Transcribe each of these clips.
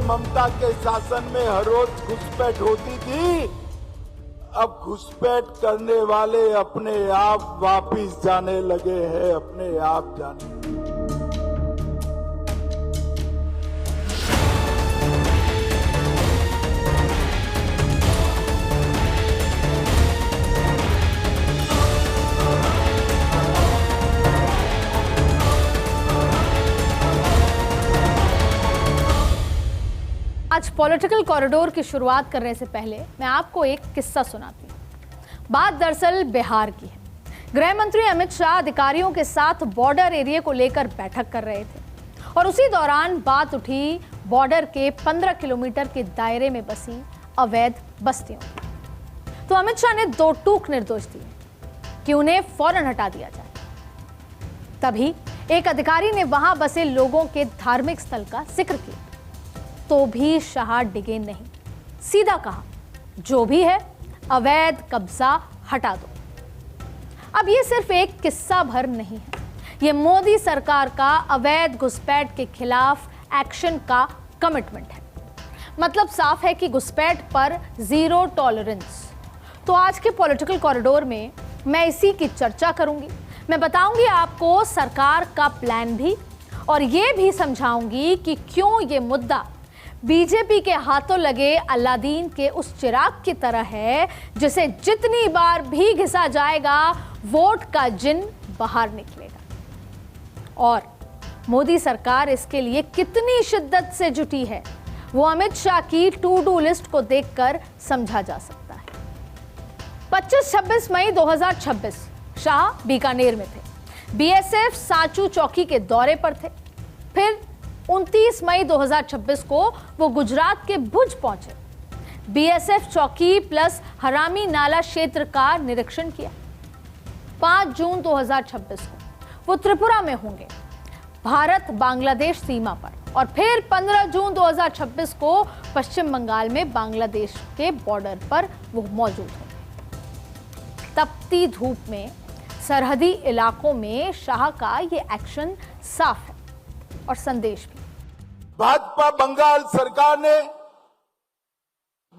ममता के शासन में हर रोज घुसपैठ होती थी, अब घुसपैठ करने वाले अपने आप वापिस जाने लगे हैं, अपने आप जाने। आज पॉलिटिकल कॉरिडोर की शुरुआत करने से पहले मैं आपको एक किस्सा सुनाती हूँ। बात दरअसल बिहार की है। गृह मंत्री अमित शाह अधिकारियों के साथ बॉर्डर एरिया को लेकर बैठक कर रहे थे और उसी दौरान बात उठी बॉर्डर के 15 किलोमीटर के दायरे में बसी अवैध बस्तियों की। तो अमित शाह ने दो टूक निर्देश दिए कि उन्हें फौरन हटा दिया जाए। तभी एक अधिकारी ने वहां बसे लोगों के धार्मिक स्थल का जिक्र किया, तो भी शाह डिगे नहीं, सीधा कहा जो भी है अवैध कब्जा हटा दो। अब ये सिर्फ एक किस्सा भर नहीं है, ये मोदी सरकार का अवैध घुसपैठ के खिलाफ एक्शन का कमिटमेंट है। मतलब साफ है कि घुसपैठ पर जीरो टॉलरेंस। तो आज के पॉलिटिकल कॉरिडोर में मैं इसी की चर्चा करूंगी। मैं बताऊंगी आपको सरकार का प्लान भी, और ये भी समझाऊंगी कि क्यों ये मुद्दा बीजेपी के हाथों लगे अलादीन के उस चिराग की तरह है जिसे जितनी बार भी घिसा जाएगा वोट का जिन बाहर निकलेगा। और मोदी सरकार इसके लिए कितनी शिद्दत से जुटी है वो अमित शाह की टू डू लिस्ट को देखकर समझा जा सकता है। 25-26 मई 2026 शाह बीकानेर में थे, बीएसएफ साचू चौकी के दौरे पर थे। फिर 29 मई 2026 को वो गुजरात के भुज पहुंचे, बीएसएफ चौकी प्लस हरामी नाला क्षेत्र का निरीक्षण किया। 5 जून 2026 को वो त्रिपुरा में होंगे, भारत बांग्लादेश सीमा पर, और फिर 15 जून 2026 को पश्चिम बंगाल में बांग्लादेश के बॉर्डर पर वो मौजूद होंगे। तपती धूप में सरहदी इलाकों में शाह का ये एक्शन साफ है और संदेश भी। भाजपा बंगाल सरकार ने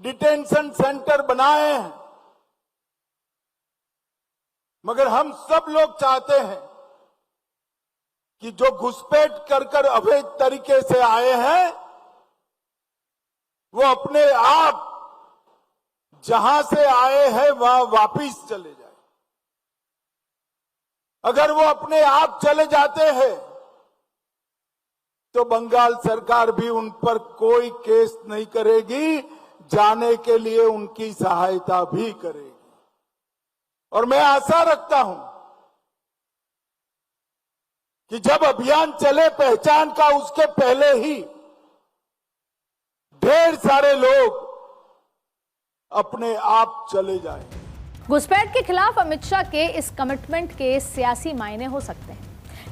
डिटेंशन सेंटर बनाए हैं, मगर हम सब लोग चाहते हैं कि जो घुसपैठ कर अवैध तरीके से आए हैं वो अपने आप जहां से आए हैं वहां वापिस चले जाए। अगर वो अपने आप चले जाते हैं तो बंगाल सरकार भी उन पर कोई केस नहीं करेगी, जाने के लिए उनकी सहायता भी करेगी। और मैं आशा रखता हूं कि जब अभियान चले पहचान का, उसके पहले ही ढेर सारे लोग अपने आप चले जाएं। घुसपैठ के खिलाफ अमित शाह के इस कमिटमेंट के सियासी मायने हो सकते हैं,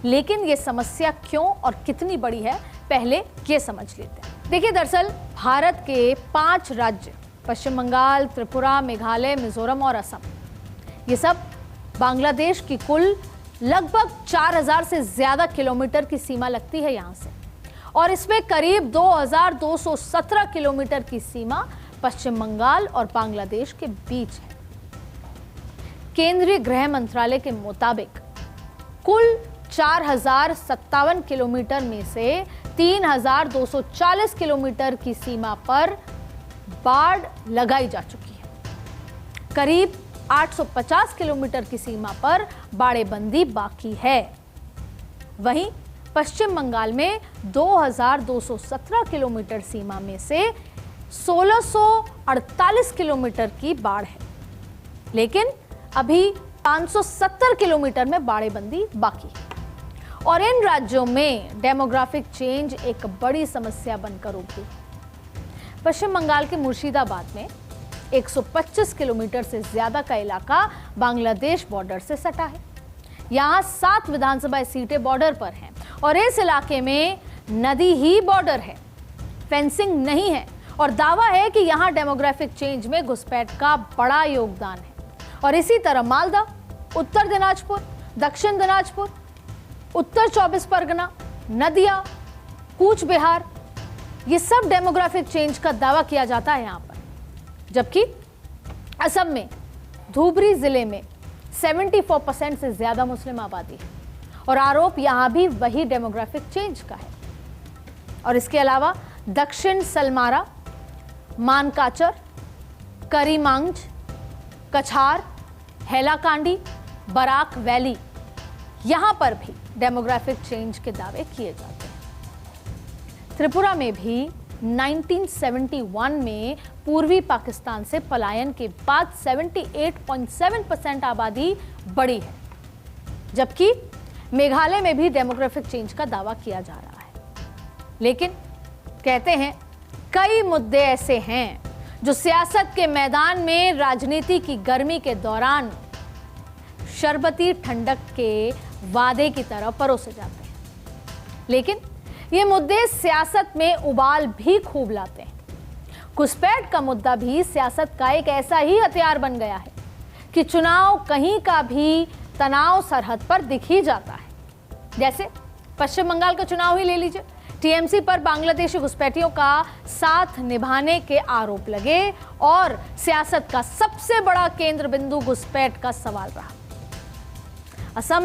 लेकिन ये समस्या क्यों और कितनी बड़ी है पहले ये समझ लेते हैं। देखिए, दरअसल भारत के 5 राज्य पश्चिम बंगाल, त्रिपुरा, मेघालय, मिजोरम और असम, ये सब बांग्लादेश की कुल लगभग 4000 से ज्यादा किलोमीटर की सीमा लगती है यहां से, और इसमें करीब 2217 किलोमीटर की सीमा पश्चिम बंगाल और बांग्लादेश के बीच है। केंद्रीय गृह मंत्रालय के मुताबिक कुल 4057 किलोमीटर में से 3240 किलोमीटर की सीमा पर बाड़ लगाई जा चुकी है। करीब 850 किलोमीटर की सीमा पर बाड़ेबंदी बाकी है। वहीं पश्चिम बंगाल में 2217 किलोमीटर सीमा में से 1648 किलोमीटर की बाढ़ है, लेकिन अभी 570 किलोमीटर में बाड़ेबंदी बाकी है। और इन राज्यों में डेमोग्राफिक चेंज एक बड़ी समस्या बनकर उभरी है। पश्चिम बंगाल के मुर्शिदाबाद में 125 किलोमीटर से ज्यादा का इलाका बांग्लादेश बॉर्डर से सटा है। यहाँ 7 विधानसभा सीटें बॉर्डर पर हैं और इस इलाके में नदी ही बॉर्डर है, फेंसिंग नहीं है, और दावा है कि यहाँ डेमोग्राफिक चेंज में घुसपैठ का बड़ा योगदान है। और इसी तरह मालदा, उत्तर दिनाजपुर, दक्षिण दिनाजपुर, उत्तर 24 परगना, नदिया, कूच बिहार, ये सब डेमोग्राफिक चेंज का दावा किया जाता है यहां पर, जबकि असम में धुबरी जिले में 74% से ज्यादा मुस्लिम आबादी है और आरोप यहां भी वही डेमोग्राफिक चेंज का है। और इसके अलावा दक्षिण सलमारा, मानकाचर, करीमांज, कछार, हैलाकांडी, बराक वैली, यहां पर भी डेमोग्राफिक चेंज के दावे किए जाते हैं। त्रिपुरा में भी 1971 में पूर्वी पाकिस्तान से पलायन के बाद 78.7% आबादी बढ़ी है, जबकि मेघालय में भी डेमोग्राफिक चेंज का दावा किया जा रहा है। लेकिन कहते हैं कई मुद्दे ऐसे हैं जो सियासत के मैदान में राजनीति की गर्मी के दौरान शरबती ठंडक के वादे की तरह परोसे जाते हैं, लेकिन ये मुद्दे सियासत में उबाल भी खूब लाते हैं। घुसपैठ का मुद्दा भी सियासत का एक ऐसा ही हथियार बन गया है कि चुनाव कहीं का भी तनाव सरहद पर दिख ही जाता है। जैसे पश्चिम बंगाल का चुनाव ही ले लीजिए, टीएमसी पर बांग्लादेशी घुसपैठियों का साथ निभाने के आरोप लगे और सियासत का सबसे बड़ा केंद्र बिंदु घुसपैठ का सवाल रहा। असम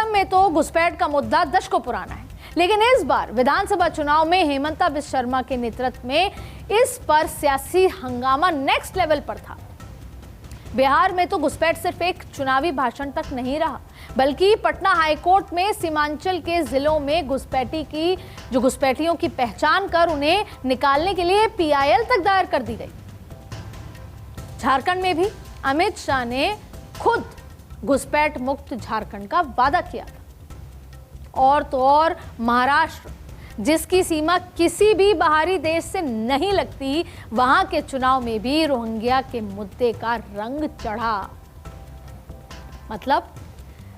में तो घुसपैठ का मुद्दा दशकों पुराना है, लेकिन इस बार विधानसभा चुनाव में हेमंता बिस्वा शर्मा के नेतृत्व में इस पर सियासी हंगामा नेक्स्ट लेवल पर था। बिहार में तो घुसपैठ सिर्फ एक चुनावी भाषण तक नहीं रहा, बल्कि पटना हाईकोर्ट में सीमांचल के जिलों में घुसपैठियों की पहचान कर उन्हें निकालने के लिए पीआईएल तक दायर कर दी गई। झारखंड में भी अमित शाह ने खुद घुसपैठ मुक्त झारखंड का वादा किया था। और तो और महाराष्ट्र, जिसकी सीमा किसी भी बाहरी देश से नहीं लगती, वहां के चुनाव में भी रोहिंग्या के मुद्दे का रंग चढ़ा। मतलब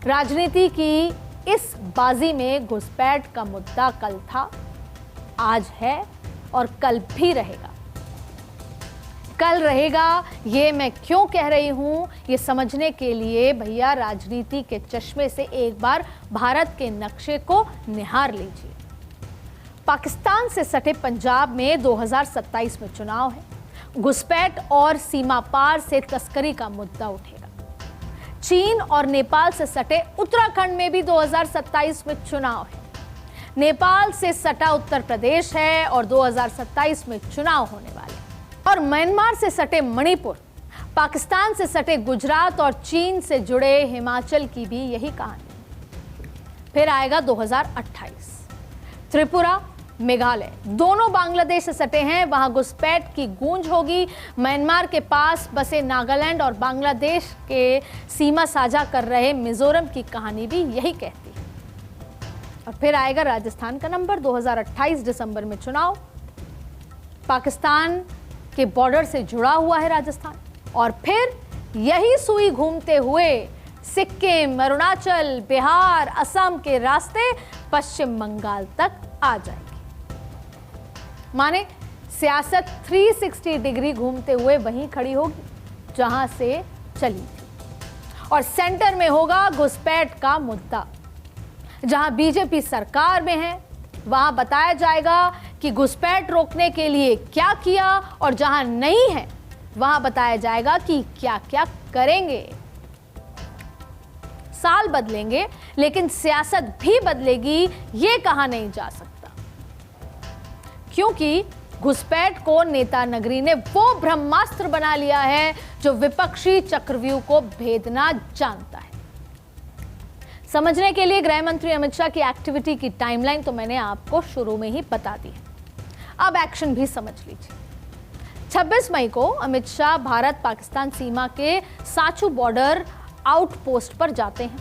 राजनीति की इस बाजी में घुसपैठ का मुद्दा कल था, आज है और कल भी रहेगा। कल रहेगा, ये मैं क्यों कह रही हूं, ये समझने के लिए भैया राजनीति के चश्मे से एक बार भारत के नक्शे को निहार लीजिए। पाकिस्तान से सटे पंजाब में 2027 में चुनाव है। घुसपैठ और सीमा पार से तस्करी का मुद्दा उठेगा। चीन और नेपाल से सटे उत्तराखंड में भी 2027 में चुनाव है। नेपाल से सटा उत्तर प्रदेश है और 2027 में चुनाव होने वाले। और म्यांमार से सटे मणिपुर, पाकिस्तान से सटे गुजरात और चीन से जुड़े हिमाचल की भी यही कहानी। फिर आएगा 2028। त्रिपुरा, मेघालय दोनों बांग्लादेश से सटे हैं, वहां घुसपैठ की गूंज होगी। म्यांमार के पास बसे नागालैंड और बांग्लादेश के सीमा साझा कर रहे मिजोरम की कहानी भी यही कहती है। और फिर आएगा राजस्थान का नंबर। 2028 दिसंबर में चुनाव, पाकिस्तान के बॉर्डर से जुड़ा हुआ है राजस्थान, और फिर यही सुई घूमते हुए सिक्किम, अरुणाचल, बिहार, असम के रास्ते पश्चिम बंगाल तक आ जाएगी। माने सियासत 360 डिग्री घूमते हुए वहीं खड़ी होगी जहां से चली थी। और सेंटर में होगा घुसपैठ का मुद्दा। जहां बीजेपी सरकार में है वहां बताया जाएगा कि घुसपैठ रोकने के लिए क्या किया, और जहां नहीं है वहां बताया जाएगा कि क्या क्या करेंगे। साल बदलेंगे लेकिन सियासत भी बदलेगी, ये कहा नहीं जा सकता, क्योंकि घुसपैठ को नेता नगरी ने वो ब्रह्मास्त्र बना लिया है जो विपक्षी चक्रव्यूह को भेदना जानता है। समझने के लिए गृह मंत्री अमित शाह की एक्टिविटी की टाइमलाइन तो मैंने आपको शुरू में ही बता दी है। अब एक्शन भी समझ लीजिए। 26 मई को अमित शाह भारत पाकिस्तान सीमा के साचू बॉर्डर आउटपोस्ट पर जाते हैं,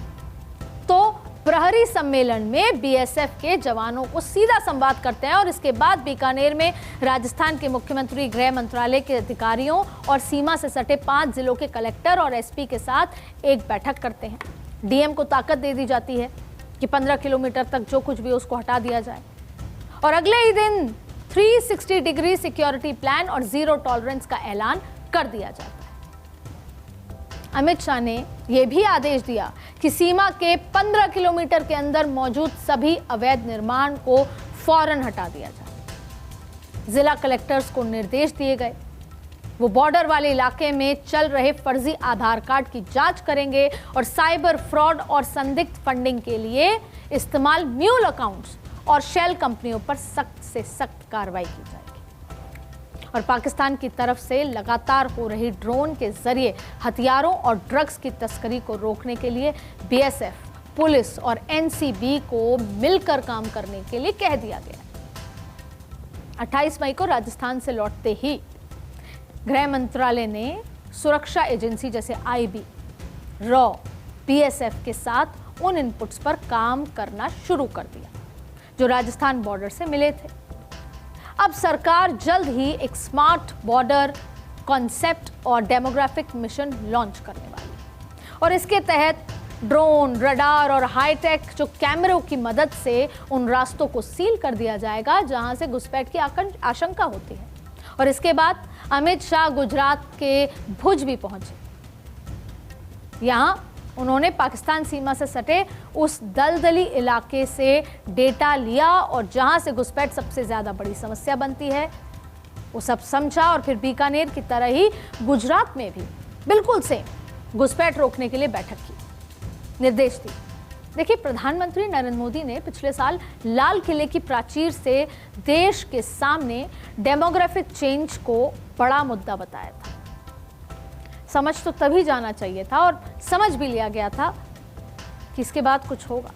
तो प्रहरी सम्मेलन में बीएसएफ के जवानों को सीधा संवाद करते हैं और इसके बाद बीकानेर में राजस्थान के मुख्यमंत्री, गृह मंत्रालय के अधिकारियों और सीमा से सटे 5 जिलों के कलेक्टर और एसपी के साथ एक बैठक करते हैं। डीएम को ताकत दे दी जाती है कि 15 किलोमीटर तक जो कुछ भी उसको हटा दिया जाए, और अगले ही दिन 360 डिग्री सिक्योरिटी प्लान और जीरो टॉलरेंस का ऐलान कर दिया जाता है। अमित शाह ने यह भी आदेश दिया कि सीमा के 15 किलोमीटर के अंदर मौजूद सभी अवैध निर्माण को फौरन हटा दिया जाए। जिला कलेक्टर्स को निर्देश दिए गए। वो बॉर्डर वाले इलाके में चल रहे फर्जी आधार कार्ड की जांच करेंगे और साइबर फ्रॉड और संदिग्ध फंडिंग के लिए इस्तेमाल म्यूल अकाउंट्स और शेल कंपनियों पर सख्त से सख्त कार्रवाई की जाएगी। और पाकिस्तान की तरफ से लगातार हो रही ड्रोन के जरिए हथियारों और ड्रग्स की तस्करी को रोकने के लिए बीएसएफ, पुलिस और एनसीबी को मिलकर काम करने के लिए कह दिया गया। 28 मई को राजस्थान से लौटते ही गृह मंत्रालय ने सुरक्षा एजेंसी जैसे आईबी, रॉ, बीएसएफ के साथ उन इनपुट्स पर काम करना शुरू कर दिया जो राजस्थान बॉर्डर से मिले थे। अब सरकार जल्द ही एक स्मार्ट बॉर्डर कॉन्सेप्ट और डेमोग्राफिक मिशन लॉन्च करने वाली है और इसके तहत ड्रोन, रडार और हाईटेक जो कैमरों की मदद से उन रास्तों को सील कर दिया जाएगा जहां से घुसपैठ की आशंका होती है। और इसके बाद अमित शाह गुजरात के भुज भी पहुंचे। यहां उन्होंने पाकिस्तान सीमा से सटे उस दलदली इलाके से डेटा लिया और जहां से घुसपैठ सबसे ज्यादा बड़ी समस्या बनती है वो सब समझा और फिर बीकानेर की तरह ही गुजरात में भी बिल्कुल सेम घुसपैठ रोकने के लिए बैठक की, निर्देश दिए। देखिए, प्रधानमंत्री नरेंद्र मोदी ने पिछले साल लाल किले की प्राचीर से देश के सामने डेमोग्राफिक चेंज को बड़ा मुद्दा बताया था। समझ तो तभी जाना चाहिए था और समझ भी लिया गया था कि इसके बाद कुछ होगा।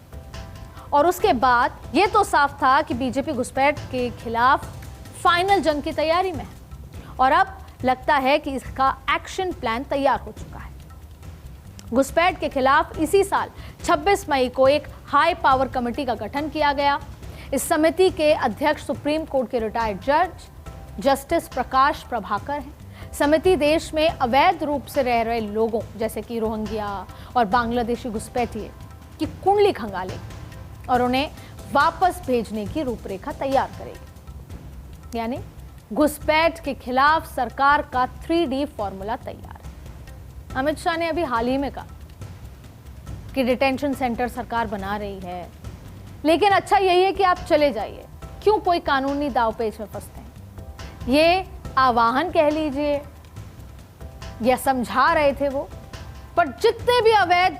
और उसके बाद ये तो साफ था कि बीजेपी घुसपैठ के खिलाफ फाइनल जंग की तैयारी में है और अब लगता है कि इसका एक्शन प्लान तैयार हो चुका है। घुसपैठ के खिलाफ इसी साल 26 मई को एक हाई पावर कमेटी का गठन किया गया। इस समिति के अध्यक्ष सुप्रीम कोर्ट के रिटायर्ड जज जस्टिस प्रकाश प्रभाकर हैं। समिति देश में अवैध रूप से रह रहे लोगों जैसे कि रोहिंग्या और बांग्लादेशी घुसपैठिए की कुंडली खंगालेगी और उन्हें वापस भेजने की रूपरेखा तैयार करेगी। यानी घुसपैठ के खिलाफ सरकार का 3D फॉर्मूला तैयार है। अमित शाह ने अभी हाल ही में कहा कि डिटेंशन सेंटर सरकार बना रही है, लेकिन अच्छा यही है कि आप चले जाइए, क्यों कोई कानूनी दावपेच में फंसते हैं। ये आह्वान कह लीजिए या समझा रहे थे वो, पर जितने भी अवैध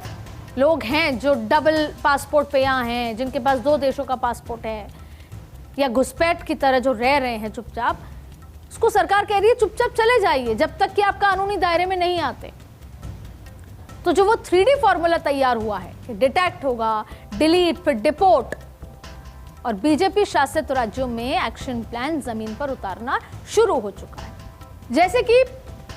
लोग हैं जो डबल पासपोर्ट पे यहाँ हैं, जिनके पास 2 देशों का पासपोर्ट है या घुसपैठ की तरह जो रह रहे हैं चुपचाप, उसको सरकार कह रही है चुपचाप चले जाइए जब तक कि आप कानूनी दायरे में नहीं आते। तो जो वो 3D फॉर्मूला तैयार हुआ है कि डिटेक्ट होगा, डिलीट, फिर डिपोर्ट, और बीजेपी शासित राज्यों में एक्शन प्लान जमीन पर उतारना शुरू हो चुका है। जैसे कि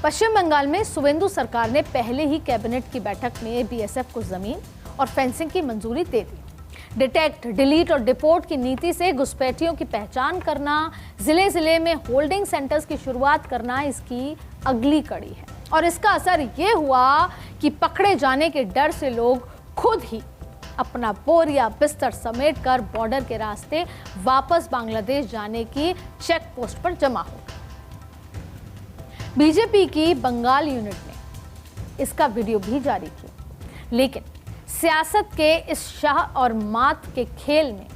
पश्चिम बंगाल में सुवेंदु सरकार ने पहले ही कैबिनेट की बैठक में बीएसएफ को जमीन और फेंसिंग की मंजूरी दे दी। डिटेक्ट, डिलीट और डिपोर्ट की नीति से घुसपैठियों की पहचान करना, जिले जिले में होल्डिंग सेंटर्स की शुरुआत करना इसकी अगली कड़ी है। और इसका असर ये हुआ कि पकड़े जाने के डर से लोग खुद ही अपना बोरिया बिस्तर समेट कर बॉर्डर के रास्ते वापस बांग्लादेश जाने की चेक पोस्ट पर जमा हो गए। बीजेपी की बंगाल यूनिट ने इसका वीडियो भी जारी किया, लेकिन सियासत के इस शाह और मात के खेल में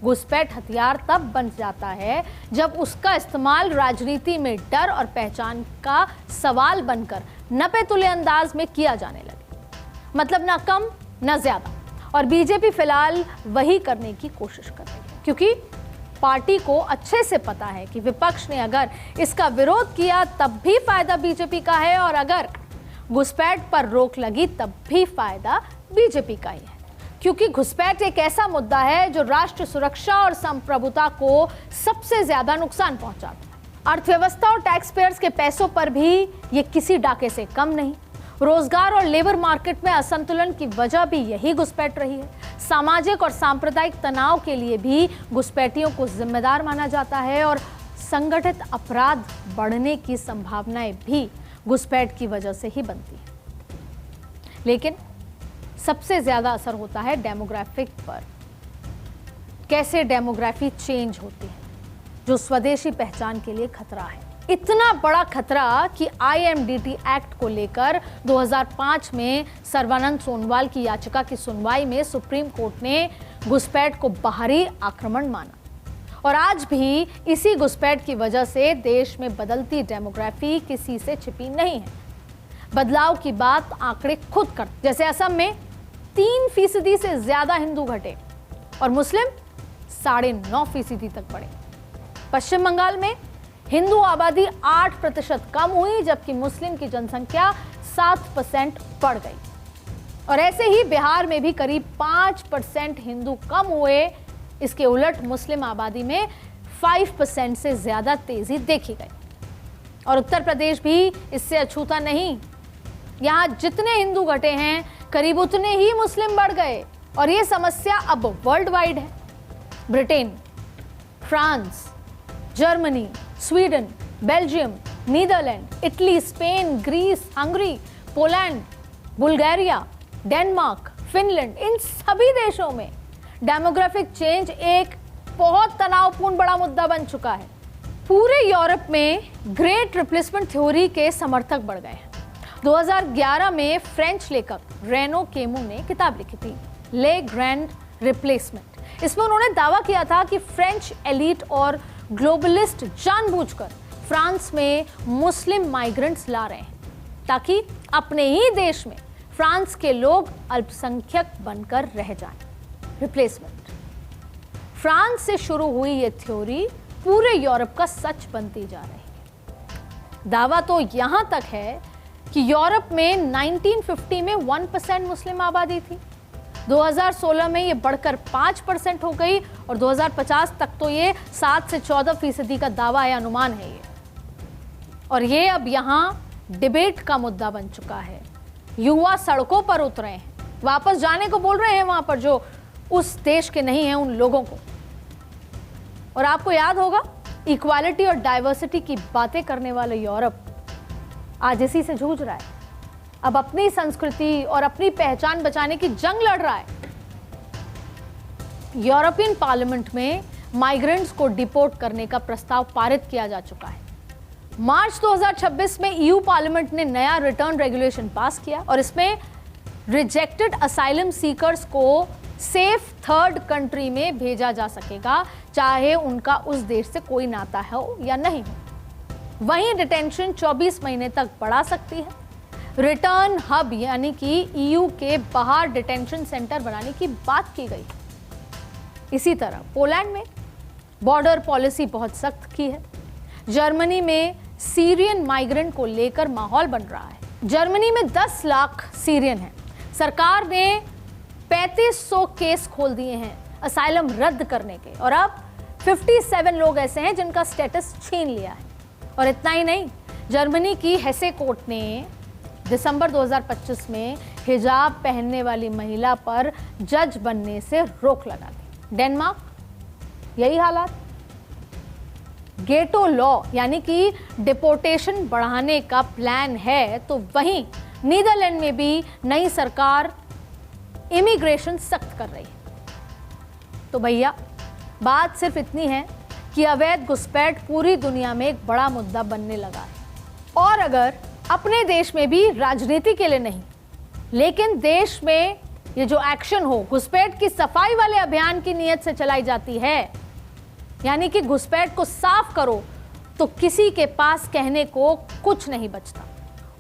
घुसपैठ हथियार तब बन जाता है जब उसका इस्तेमाल राजनीति में डर और पहचान का सवाल बनकर नपे-तुले अंदाज में किया जाने लगे। मतलब ना कम ना ज्यादा। और बीजेपी फिलहाल वही करने की कोशिश कर रही है, क्योंकि पार्टी को अच्छे से पता है कि विपक्ष ने अगर इसका विरोध किया तब भी फायदा बीजेपी का है और अगर घुसपैठ पर रोक लगी तब भी फायदा बीजेपी का ही है। क्योंकि घुसपैठ एक ऐसा मुद्दा है जो राष्ट्र सुरक्षा और संप्रभुता को सबसे ज्यादा नुकसान पहुंचाता है। अर्थव्यवस्था और टैक्स पेयर्स के पैसों पर भी ये किसी डाके से कम नहीं। रोजगार और लेबर मार्केट में असंतुलन की वजह भी यही घुसपैठ रही है। सामाजिक और सांप्रदायिक तनाव के लिए भी घुसपैठियों को जिम्मेदार माना जाता है और संगठित अपराध बढ़ने की संभावनाएं भी घुसपैठ की वजह से ही बनती है। लेकिन सबसे ज्यादा असर होता है डेमोग्राफिक पर। कैसे डेमोग्राफी चेंज होती है, जो स्वदेशी पहचान के लिए खतरा है। इतना बड़ा खतरा कि IMDT एक्ट को लेकर 2005 में सर्बानंद सोनोवाल की याचिका की सुनवाई में सुप्रीम कोर्ट ने घुसपैठ को बाहरी आक्रमण माना और आज भी इसी घुसपैठ की वजह से देश में बदलती डेमोग्राफी किसी से छिपी नहीं है। बदलाव की बात आंकड़े खुद करते, जैसे असम में 3% से ज्यादा हिंदू घटे और मुस्लिम 9.5% तक बढ़े। पश्चिम बंगाल में हिंदू आबादी 8% कम हुई, जबकि मुस्लिम की जनसंख्या 7% बढ़ गई। और ऐसे ही बिहार में भी करीब 5% हिंदू कम हुए। इसके उलट मुस्लिम आबादी में 5% से ज्यादा तेजी देखी गई। और उत्तर प्रदेश भी इससे अछूता नहीं। यहां जितने हिंदू घटे हैं, करीब उतने ही मुस्लिम बढ़ गए और यह समस्या अब वर्ल्ड वाइड है। Britain, France, Germany, Sweden, Belgium, Netherland, Italy, Spain, Greece, Hungary, Poland, Bulgaria, Denmark, Finland, इन सभी देशों में डेमोग्राफिक चेंज एक बहुत तनावपूर्ण बड़ा मुद्दा बन चुका है। पूरे यूरोप में ग्रेट रिप्लेसमेंट थ्योरी के समर्थक बढ़ गए हैं। 2011 में फ्रेंच लेखक रेनो केमू ने किताब लिखी थी, ले ग्रैंड रिप्लेसमेंट। इसमें उन्होंने दावा किया था कि फ्रेंच एलीट और ग्लोबलिस्ट जानबूझकर फ्रांस में मुस्लिम माइग्रेंट्स ला रहे हैं ताकि अपने ही देश में फ्रांस के लोग अल्पसंख्यक बनकर रह जाएं। रिप्लेसमेंट फ्रांस से शुरू हुई यह थ्योरी पूरे यूरोप का सच बनती जा रही है। दावा तो यहां तक है कि यूरोप में 1950 में 1% मुस्लिम आबादी थी, 2016 में ये बढ़कर 5% हो गई और 2050 तक तो ये 7 से 14% का दावा है, अनुमान है ये। और ये अब यहाँ डिबेट का मुद्दा बन चुका है। युवा सड़कों पर उतरे हैं, वापस जाने को बोल रहे हैं वहां पर जो उस देश के नहीं हैं उन लोगों को। और आपको याद होगा, इक्वालिटी और डाइवर्सिटी की बातें करने वाले यूरोप आज इसी से जूझ रहा है। अब अपनी संस्कृति और अपनी पहचान बचाने की जंग लड़ रहा है। यूरोपियन पार्लियामेंट में माइग्रेंट्स को डिपोर्ट करने का प्रस्ताव पारित किया जा चुका है। मार्च 2026 में ईयू पार्लियामेंट ने नया रिटर्न रेगुलेशन पास किया और इसमें रिजेक्टेड असाइलम सीकर्स को सेफ थर्ड कंट्री में भेजा जा सकेगा, चाहे उनका उस देश से कोई नाता हो या नहीं हो। वहीं डिटेंशन 24 महीने तक बढ़ा सकती है। रिटर्न हब यानी कि ईयू के बाहर डिटेंशन सेंटर बनाने की बात की गई। इसी तरह पोलैंड में बॉर्डर पॉलिसी बहुत सख्त की है। जर्मनी में सीरियन माइग्रेंट को लेकर माहौल बन रहा है। जर्मनी में 10 लाख सीरियन हैं। सरकार ने 3500 केस खोल दिए हैं असाइलम रद्द करने के और अब 57 लोग ऐसे हैं जिनका स्टेटस छीन लिया है। और इतना ही नहीं, जर्मनी की हेसे कोर्ट ने दिसंबर 2025 में हिजाब पहनने वाली महिला पर जज बनने से रोक लगा दी। डेनमार्क यही हालात। गेटो लॉ यानी कि डिपोर्टेशन बढ़ाने का प्लान है, तो वहीं नीदरलैंड में भी नई सरकार इमिग्रेशन सख्त कर रही है। तो भैया बात सिर्फ इतनी है कि अवैध घुसपैठ पूरी दुनिया में एक बड़ा मुद्दा बनने लगा है। और अगर अपने देश में भी राजनीति के लिए नहीं, लेकिन देश में ये जो एक्शन हो, घुसपैठ की सफाई वाले अभियान की नीयत से चलाई जाती है, यानी कि घुसपैठ को साफ करो, तो किसी के पास कहने को कुछ नहीं बचता।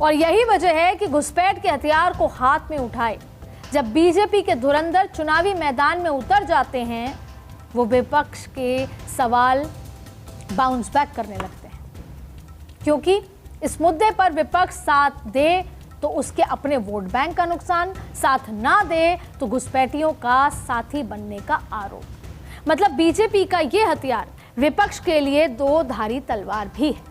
और यही वजह है कि घुसपैठ के हथियार को हाथ में उठाए जब बीजेपी के धुरंधर चुनावी मैदान में उतर जाते हैं, वो विपक्ष के सवाल बाउंस बैक करने लगते हैं। क्योंकि इस मुद्दे पर विपक्ष साथ दे तो उसके अपने वोट बैंक का नुकसान, साथ ना दे तो घुसपैठियों का साथी बनने का आरोप। मतलब बीजेपी का ये हथियार विपक्ष के लिए दो धारी तलवार भी है।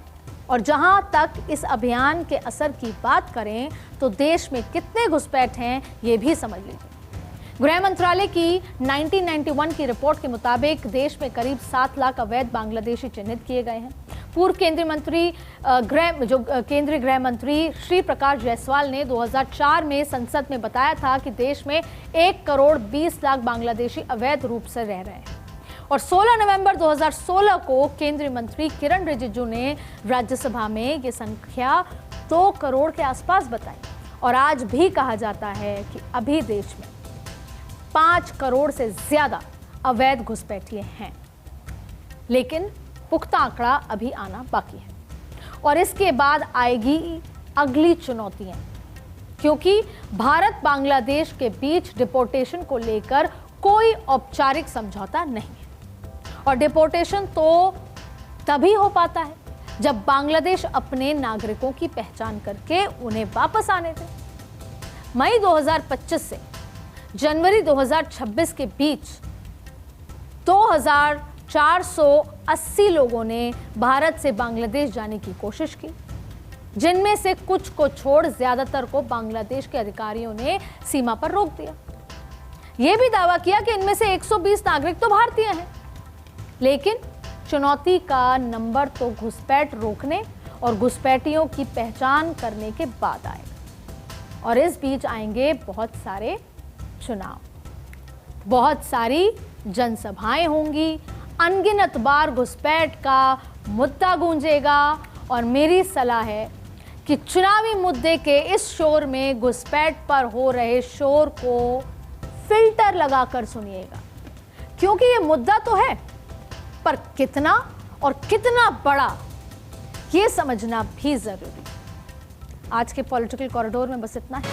और जहां तक इस अभियान के असर की बात करें तो देश में कितने घुसपैठ हैं ये भी समझ लीजिए। गृह मंत्रालय की 1991 की रिपोर्ट के मुताबिक देश में करीब 7 लाख अवैध बांग्लादेशी चिन्हित किए गए हैं। पूर्व केंद्रीय गृह मंत्री श्री प्रकाश जायसवाल ने 2004 में संसद में बताया था कि देश में 1 करोड़ 20 लाख बांग्लादेशी अवैध रूप से रह रहे हैं। और 16 नवंबर 2016 को केंद्रीय मंत्री किरण रिजिजू ने राज्यसभा में ये संख्या 2 करोड़ के आसपास बताई। और आज भी कहा जाता है कि अभी देश में 5 करोड़ से ज्यादा अवैध घुसपैठिए हैं। लेकिन पुख्ता आंकड़ा अभी आना बाकी है। और इसके बाद आएगी अगली चुनौतियां, क्योंकि भारत बांग्लादेश के बीच डिपोर्टेशन को लेकर कोई औपचारिक समझौता नहीं है। और डिपोर्टेशन तो तभी हो पाता है जब बांग्लादेश अपने नागरिकों की पहचान करके उन्हें वापस आने दे। मई 2025 से जनवरी 2026 के बीच 2480 लोगों ने भारत से बांग्लादेश जाने की कोशिश की, जिनमें से कुछ को छोड़ ज्यादातर को बांग्लादेश के अधिकारियों ने सीमा पर रोक दिया। यह भी दावा किया कि इनमें से 120 नागरिक तो भारतीय हैं। लेकिन चुनौती का नंबर तो घुसपैठ रोकने और घुसपैठियों की पहचान करने के बाद आएगा। और इस बीच आएंगे बहुत सारे चुनाव, बहुत सारी जनसभाएं होंगी, अनगिनत बार घुसपैठ का मुद्दा गूंजेगा। और मेरी सलाह है कि चुनावी मुद्दे के इस शोर में घुसपैठ पर हो रहे शोर को फिल्टर लगाकर सुनिएगा, क्योंकि ये मुद्दा तो है, पर कितना और कितना बड़ा ये समझना भी जरूरी। आज के पॉलिटिकल कॉरिडोर में बस इतना है।